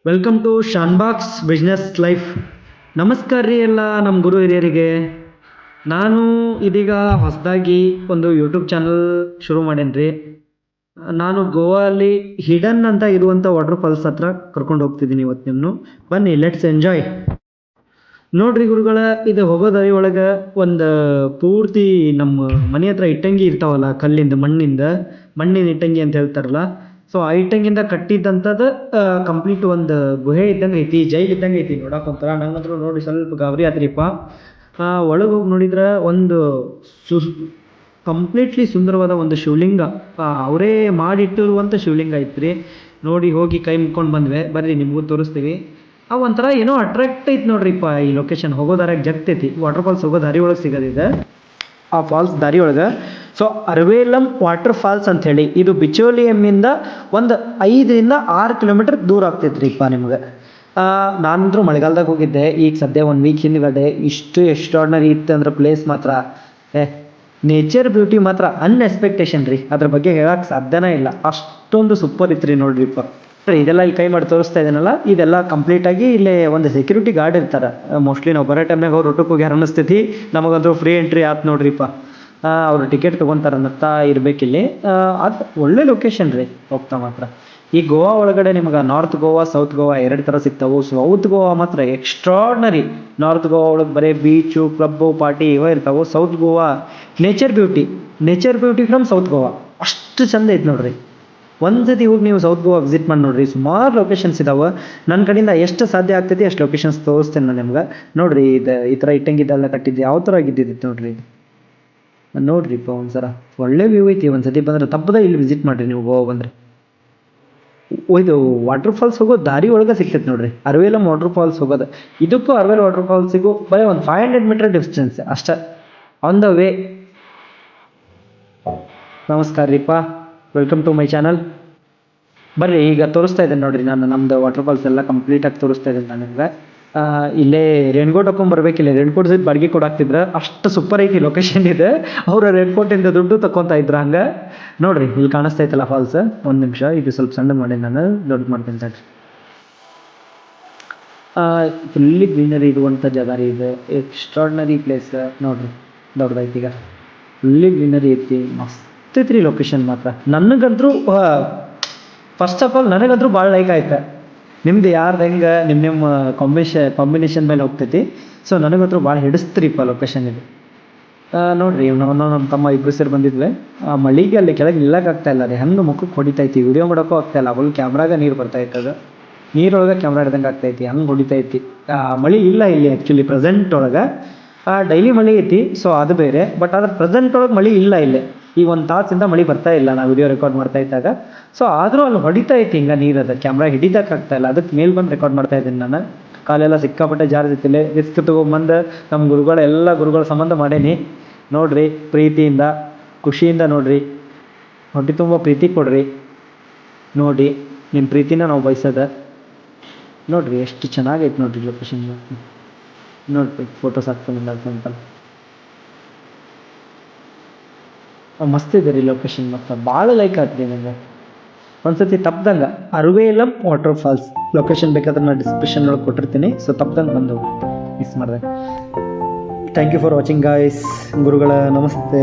Welcome to Shanbhag's business life. ನಮಸ್ಕಾರ ರೀ ಎಲ್ಲ ನಮ್ಮ ಗುರು ಹಿರಿಯರಿಗೆ. ನಾನು ಇದೀಗ ಹೊಸದಾಗಿ ಒಂದು ಯೂಟ್ಯೂಬ್ ಚಾನಲ್ ಶುರು ಮಾಡೇನಿ ರೀ. ನಾನು ಗೋವಾ ಅಲ್ಲಿ ಹಿಡನ್ ಅಂತ ಇರುವಂಥ ವಾಟರ್ ಫಾಲ್ಸ್ ಹತ್ರ ಕರ್ಕೊಂಡು ಹೋಗ್ತಿದ್ದೀನಿ ಇವತ್ತು ನಿಮ್ಮನ್ನು. ಬನ್ನಿ, ಲೆಟ್ಸ್ ಎಂಜಾಯ್. ನೋಡ್ರಿ ಗುರುಗಳ, ಇದು ಹೋಗೋ ದಾರಿ ಒಳಗೆ ಒಂದು ಪೂರ್ತಿ ನಮ್ಮ ಮನೆ ಹತ್ರ ಇಟ್ಟಂಗಿ ಇರ್ತಾವಲ್ಲ, ಕಲ್ಲಿಂದ ಮಣ್ಣಿನ ಇಟ್ಟಂಗಿ ಅಂತ ಹೇಳ್ತಾರಲ್ಲ. ಸೊ ಆ ಇಟ್ಟಂಗಿಂದ ಕಟ್ಟಿದ್ದಂಥದ್ದು ಕಂಪ್ಲೀಟ್ ಒಂದು ಗುಹೆ ಇದ್ದಂಗೆ ಐತಿ, ಜೈಲ್ ಇದ್ದಂಗೆ ಐತಿ ನೋಡಕ್ಕೆ ಒಂಥರ. ನಂಗಂತೂ ನೋಡಿ ಸ್ವಲ್ಪ ಗಾಬರಿ ಆತ್ರಿಪ್ಪ. ಒಳಗೆ ಹೋಗಿ ನೋಡಿದ್ರೆ ಒಂದು ಸು ಕಂಪ್ಲೀಟ್ಲಿ ಸುಂದರವಾದ ಒಂದು ಶಿವಲಿಂಗ, ಅವರೇ ಮಾಡಿಟ್ಟಿರುವಂಥ ಶಿವಲಿಂಗ ಐತ್ರಿ. ನೋಡಿ ಹೋಗಿ ಕೈ ಮುಕ್ಕೊಂಡು ಬಂದ್ವಿ. ಬರ್ರಿ ನಿಮಗೂ ತೋರಿಸ್ತೀವಿ. ಒಂಥರ ಏನೋ ಅಟ್ರಾಕ್ಟ್ ಐತಿ ನೋಡ್ರಿಪ್ಪ. ಈ ಲೊಕೇಶನ್ ಹೋಗೋ ದಾರಿಯಾಗ ಜಗ್ತೈತಿ. ವಾಟರ್ ಫಾಲ್ಸ್ ಹೋಗೋ ದಾರಿ ಒಳಗೆ ಸಿಗೋದಿದೆ. ಆ ಫಾಲ್ಸ್ ದಾರಿ ಒಳಗೆ ಸೊ ಅರ್ವೇಲಂ ವಾಟರ್ ಫಾಲ್ಸ್ ಅಂಥೇಳಿ, ಇದು ಬಿಚೋಲಿಯಮ್ಮಿಂದ ಒಂದು 5-6 ಕಿಲೋಮೀಟರ್ ದೂರ ಆಗ್ತೈತ್ರಿಪ್ಪ ನಿಮ್ಗೆ. ನಾನಂದ್ರೂ ಮಳೆಗಾಲದಾಗ ಹೋಗಿದ್ದೆ. ಈಗ ಸದ್ಯ 1 ವೀಕ್ ಹಿಂದ್ಗಡೆ ಇಷ್ಟು ಎಕ್ಸ್ಟ್ರಾರ್ಡಿನರಿ ಇತ್ತು ಅಂದ್ರೆ ಪ್ಲೇಸ್ ಮಾತ್ರ ನೇಚರ್ ಬ್ಯೂಟಿ ಮಾತ್ರ ಅನ್ಎಕ್ಸ್ಪೆಕ್ಟೇಷನ್ ರೀ. ಅದ್ರ ಬಗ್ಗೆ ಹೇಳಕ್ಕೆ ಸಾಧ್ಯನೇ ಇಲ್ಲ, ಅಷ್ಟೊಂದು ಸೂಪರ್ ಇತ್ತು ರೀ. ನೋಡ್ರಿಪ್ಪ, ಇದೆಲ್ಲ ಇಲ್ಲಿ ಕೈ ಮಾಡಿ ತೋರಿಸ್ತಾ ಇದ್ದೀನಲ್ಲ, ಇದೆಲ್ಲ ಕಂಪ್ಲೀಟಾಗಿ ಇಲ್ಲೇ ಒಂದು ಸೆಕ್ಯೂರಿಟಿ ಗಾರ್ಡ್ ಇರ್ತಾರೆ. ಮೋಸ್ಟ್ಲಿ ನಾವು ಬರೋ ಟೈಮ್ನಾಗ ಅವ್ರು ಊಟಕ್ಕೆ ಹೋಗ್ಯಾರ ಅನ್ನಿಸ್ತೈತಿ. ನಮಗಂತೂ ಫ್ರೀ ಎಂಟ್ರಿ ಆಯ್ತು ನೋಡ್ರಿಪ್ಪ. ಅವರು ಟಿಕೆಟ್ ತೊಗೊತಾರೆ ಅನ್ನತ್ತಾ ಇರಬೇಕಿಲ್ಲಿ. ಅದು ಒಳ್ಳೆ ಲೊಕೇಶನ್ ರೀ, ಹೋಗ್ತಾ ಮಾತ್ರ. ಈ ಗೋವಾ ಒಳಗಡೆ ನಿಮ್ಗೆ ನಾರ್ತ್ ಗೋವಾ, ಸೌತ್ ಗೋವಾ 2 ಥರ ಸಿಗ್ತಾವೆ. ಸೌತ್ ಗೋವಾ ಮಾತ್ರ ಎಕ್ಸ್ಟ್ರಾರ್ಡ್ನರಿ. ನಾರ್ತ್ ಗೋವಾ ಒಳಗೆ ಬರೀ ಬೀಚು, ಕ್ಲಬ್ಬು, ಪಾರ್ಟಿ ಇವೇ ಇರ್ತಾವೆ. South Goa nature beauty from south Goa. ಅಷ್ಟು ಚಂದ ಐತೆ ನೋಡ್ರಿ. ಒಂದ್ಸತಿ ಹೋಗಿ ನೀವು ಸೌತ್ ಗೋವಾ ವಿಸಿಟ್ ಮಾಡಿ ನೋಡ್ರಿ. ಸುಮಾರು ಲೊಕೇಶನ್ಸ್ ಇದಾವೆ. ನನ್ನ ಕಡೆಯಿಂದ ಎಷ್ಟು ಸಾಧ್ಯ ಆಗ್ತೈತಿ ಅಷ್ಟು ಲೊಕೇಶನ್ಸ್ ತೋರಿಸ್ತೇನೆ ನಾನು ನಿಮ್ಗೆ. ನೋಡ್ರಿ, ಇದು ಈ ಥರ ಇಟ್ಟಂಗಿದ್ದೆಲ್ಲ ಕಟ್ಟಿದ್ದು ಯಾವ ಥರ ಆಗಿದ್ದಿತ್ತು ನೋಡ್ರಿ. ನೋಡ್ರಿಪ್ಪ ಒಂದ್ಸಲ ಒಳ್ಳೆ ವ್ಯೂ ಐತಿ. ಒಂದ್ಸತಿ ಬಂದ್ರೆ ತಪ್ಪದೆ ಇಲ್ಲಿ ವಿಸಿಟ್ ಮಾಡ್ರಿ ನೀವು ಗೋವಾ ಬಂದರೆ. ಇದು ವಾಟರ್ ಫಾಲ್ಸ್ ಹೋಗೋ ದಾರಿ ಒಳಗೆ ಸಿಗ್ತೈತೆ ನೋಡ್ರಿ, ಅರ್ವೇಲಂ ವಾಟರ್ ಫಾಲ್ಸ್ ಹೋಗೋದು. ಇದಕ್ಕೂ ಅರ್ವೇಲ್ ವಾಟರ್ ಫಾಲ್ಸಿಗೂ ಬರೀ ಒಂದು 500 ಮೀಟರ್ ಡಿಸ್ಟೆನ್ಸ್ ಅಷ್ಟೇ, ಆನ್ ದ ವೇ. ನಮಸ್ಕಾರ ರೀಪ್ಪ, ವೆಲ್ಕಮ್ ಟು ಮೈ ಚಾನಲ್. ಬರ್ರಿ, ಈಗ ತೋರಿಸ್ತಾ ಇದ್ದೇನೆ ನೋಡ್ರಿ. ನಾನು ನಮ್ಮದು ವಾಟರ್ ಫಾಲ್ಸ್ ಎಲ್ಲ ಕಂಪ್ಲೀಟಾಗಿ ತೋರಿಸ್ತಾ ಇದ್ದೇನೆ ನಾನು ನಿಮ್ಗೆ. ಇಲ್ಲೇ ರೇನ್ಕೋಟ್ ಹಾಕೊಂಡ್ ಬರ್ಬೇಕಿಲ್ಲ, ರೇನ್ಕೋಟ್ ಸಹಿತ ಬಾಡಿಗೆ ಕೊಡಾಕ್ತಿದ್ರು. ಅಷ್ಟು ಸೂಪರ್ ಐತಿ ಲೊಕೇಶನ್ ಇದೆ. ಅವ್ರ ರೇನ್ಕೋಟಿಂದ ದುಡ್ಡು ತಕ್ಕೊತಾ ಇದ್ರು ಹಂಗೆ. ನೋಡ್ರಿ, ಇಲ್ಲಿ ಕಾಣಿಸ್ತಾ ಐತಲ್ಲ ಫಾಲ್ಸ್. ಒಂದು ನಿಮಿಷ, ಇದು ಸ್ವಲ್ಪ ಸಣ್ಣ ಮಾಡಿ ನಾನು ದೊಡ್ಡ ಮಾಡ್ತೀನಿ ತಡ್ರಿ. ಫುಲ್ಲಿ ಗ್ರೀನರಿ ಇರುವಂಥ ಜಾಗ ರೀ ಇದು. ಎಕ್ಸ್ಟ್ರಾರ್ಡಿನರಿ ಪ್ಲೇಸ್ ನೋಡ್ರಿ, ದೊಡ್ಡದೈತಿ. ಈಗ ಫುಲ್ಲಿ ಗ್ರೀನರಿ ಐತಿ, ಮಸ್ತ್ ಐತ್ರಿ ಲೊಕೇಶನ್ ಮಾತ್ರ. ನನಗಂತೂ ಫಸ್ಟ್ ಆಫ್ ಆಲ್ ನನಗಂತೂ ಭಾಳ ಲೈಕ್ ಆಯ್ತು. ನಿಮ್ದು ಯಾರ್ದು ಹೆಂಗೆ ನಿಮ್ಮ ಕಾಂಬಿನೇಷನ್ ಮೇಲೆ ಹೋಗ್ತೈತಿ. ಸೊ ನನಗಂತೂ ಭಾಳ ಹಿಡಿಸ್ತೀರಿಪ್ಪ ಲೊಕೇಶನ್ ಇದು. ನೋಡ್ರಿ, ನಮ್ಮ ತಮ್ಮ ಇಬ್ಬರು ಸೇರಿ ಬಂದಿದ್ವಿ. ಆ ಮಳಿಗೆ ಅಲ್ಲಿ ಕೆಳಗೆ ನಿಲ್ಲಕ್ಕಾಗ್ತಾ ಇಲ್ಲ ರೀ. ಹಂಗೆ ಮುಖಕ್ಕೆ ಹೊಡಿತೈತಿ, ವಿಡಿಯೋ ಮಾಡೋಕ್ಕೂ ಆಗ್ತಾ ಇಲ್ಲ. ಅವಳು ಕ್ಯಾಮ್ರಾಗ ನೀರು ಬರ್ತಾಯಿತ್ತು, ಅದು ನೀರೊಳಗೆ ಕ್ಯಾಮ್ರಾ ಹಿಡ್ದಂಗೆ ಆಗ್ತೈತಿ, ಹಂಗೆ ಹೊಡಿತೈತಿ. ಮಳೆ ಇಲ್ಲ ಇಲ್ಲಿ ಆ್ಯಕ್ಚುಲಿ ಪ್ರೆಸೆಂಟ್ ಒಳಗೆ. ಡೈಲಿ ಮಳೆ ಐತಿ, ಸೊ ಅದು ಬೇರೆ. ಬಟ್ ಅದ್ರ ಪ್ರೆಸೆಂಟ್ ಒಳಗೆ ಮಳೆ ಇಲ್ಲ ಇಲ್ಲಿ. ಈಗ 1 ತಾಸಿಂದ ಮಳೆ ಬರ್ತಾ ಇಲ್ಲ, ನಾವು ವಿಡಿಯೋ ರೆಕಾರ್ಡ್ ಮಾಡ್ತಾ ಇದ್ದಾಗ. ಸೊ ಆದರೂ ಅಲ್ಲಿ ಹೊಡಿತಾ ಐತಿ ಹಿಂಗೆ ನೀರದ, ಕ್ಯಾಮ್ರಾ ಹಿಡಿದಕ್ಕಾಗ್ತಾ ಇಲ್ಲ. ಅದಕ್ಕೆ ಮೇಲೆ ಬಂದು ರೆಕಾರ್ಡ್ ಮಾಡ್ತಾ ಇದ್ದೀನಿ ನಾನು. ಕಾಲೆಲ್ಲ ಸಿಕ್ಕಾಪಟ್ಟೆ ಜಾರದಿತ್ತಿಲ್ಲ. ರಿಸ್ಕ್ ತೊಗೊಂಬಂದು ನಮ್ಮ ಗುರುಗಳ ಸಂಬಂಧ ಮಾಡೇನಿ. ನೋಡ್ರಿ, ಪ್ರೀತಿಯಿಂದ ಖುಷಿಯಿಂದ ನೋಡ್ರಿ, ಹೊಟ್ಟೆ ತುಂಬ ಪ್ರೀತಿ ಕೊಡ್ರಿ. ನೋಡಿ, ನಿಮ್ಮ ಪ್ರೀತಿನ ನಾವು ಬಯಸೋದ. ನೋಡ್ರಿ ಎಷ್ಟು ಚೆನ್ನಾಗೈತೆ ನೋಡ್ರಿ ಲೊಕೇಶನ್. ನೋಡ್ರಿ, ಫೋಟೋಸ್ ಹಾಕ್ಕೊಂಡಿಲ್ಲ ಅಂತ ಮಸ್ತ್ ಇದೆ ರೀ ಲೊಕೇಶನ್. ಮತ್ತು ಭಾಳ ಲೈಕ್ ಆಗ್ತದೆ ನನಗೆ. ಒಂದ್ಸತಿ ತಪ್ಪದಂಗೆ ಅರ್ವೇಲಂ ವಾಟರ್ ಫಾಲ್ಸ್ ಲೊಕೇಶನ್ ಬೇಕಾದ್ರೆ ನಾನು ಡಿಸ್ಕ್ರಿಪ್ಷನ್ ಒಳಗೆ ಕೊಟ್ಟಿರ್ತೀನಿ. ಸೊ ತಪ್ಪದಂಗೆ ಬಂದು ಮಿಸ್ ಮಾಡಿದೆ. Thank you for watching guys. ಗುರುಗಳ ನಮಸ್ತೆ.